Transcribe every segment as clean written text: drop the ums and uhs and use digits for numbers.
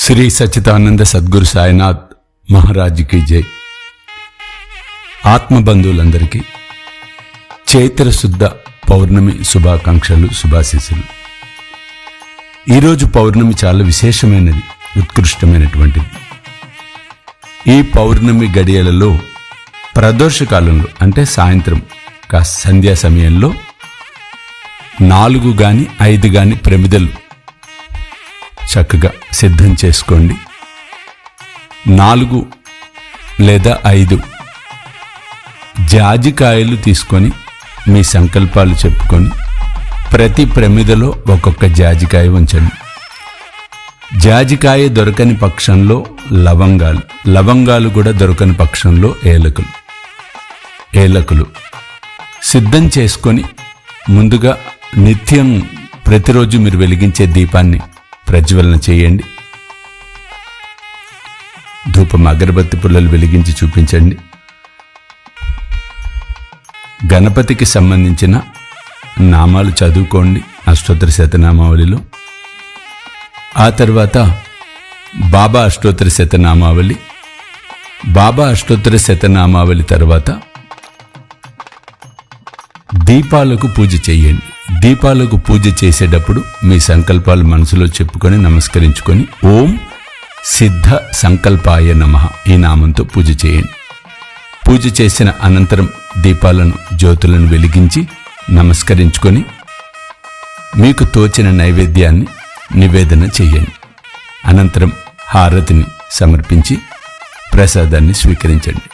శ్రీ సచ్చిదానంద సద్గురు సాయినాథ్ మహారాజ్కి జై. ఆత్మబంధువులందరికీ చైత్ర శుద్ధ పౌర్ణమి శుభాకాంక్షలు, శుభాశీస్సులు. ఈరోజు పౌర్ణమి చాలా విశేషమైనది, ఉత్కృష్టమైనటువంటిది. ఈ పౌర్ణమి గడియలలో ప్రదోష కాలంలో అంటే సాయంత్రం సంధ్యా సమయంలో 4 గాని 5 గాని ప్రమిదలు చక్కగా సిద్ధం చేసుకోండి. 4 లేదా 5 జాజికాయలు తీసుకొని మీ సంకల్పాలు చెప్పుకొని ప్రతి ప్రమిదలో ఒక్కొక్క జాజికాయ ఉంచండి. జాజికాయ దొరకని పక్షంలో లవంగాలు కూడా దొరకని పక్షంలో ఏలకులు సిద్ధం చేసుకొని ముందుగా నిత్యం ప్రతిరోజు మీరు వెలిగించే దీపాన్ని ప్రజ్వలన చేయండి. ధూపం అగరబత్తి పుల్లలు వెలిగించి చూపించండి. గణపతికి సంబంధించిన నామాలు చదువుకోండి అష్టోత్తర శతనామావళిలో. ఆ తర్వాత బాబా అష్టోత్తర శతనామావళి తర్వాత దీపాలకు పూజ చేయండి. దీపాలకు పూజ చేసేటప్పుడు మీ సంకల్పాలు మనసులో చెప్పుకొని నమస్కరించుకొని ఓం సిద్ధ సంకల్పాయ నమః ఈ నామంతో పూజ చేయండి. పూజ చేసిన అనంతరం దీపాలను, జ్యోతులను వెలిగించి నమస్కరించుకొని మీకు తోచిన నైవేద్యాన్ని నివేదన చేయండి. అనంతరం హారతిని సమర్పించి ప్రసాదాన్ని స్వీకరించండి.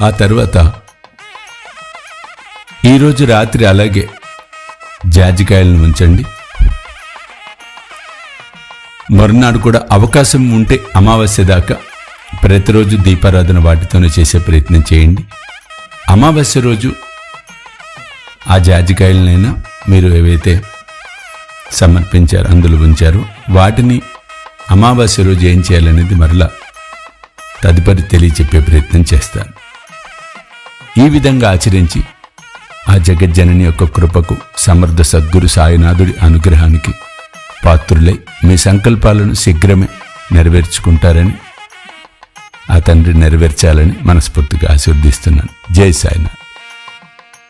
ఆ తర్వాత ఈరోజు రాత్రి అలాగే జాజికాయలను ఉంచండి. మరునాడు కూడా అవకాశం ఉంటే అమావాస్య దాకా ప్రతిరోజు దీపారాధన వాటితోనే చేసే ప్రయత్నం చేయండి. అమావాస్య రోజు ఆ జాజికాయలనైనా మీరు ఏవైతే సమర్పించారో అందులో ఉంచారో వాటిని అమావాస్య రోజు ఏం చేయాలనేది మరలా తదుపరి తెలియచెప్పే ప్రయత్నం చేస్తాను. ఈ విధంగా ఆచరించి ఆ జగజ్జనని యొక్క కృపకు, సమర్థ సద్గురు సాయినాథుడి అనుగ్రహానికి పాత్రులై మీ సంకల్పాలను శీఘ్రమే నెరవేర్చుకుంటారని, ఆ తండ్రి నెరవేర్చాలని మనస్ఫూర్తిగా ఆశీర్వదిస్తున్నాను. జై సాయినాథ్.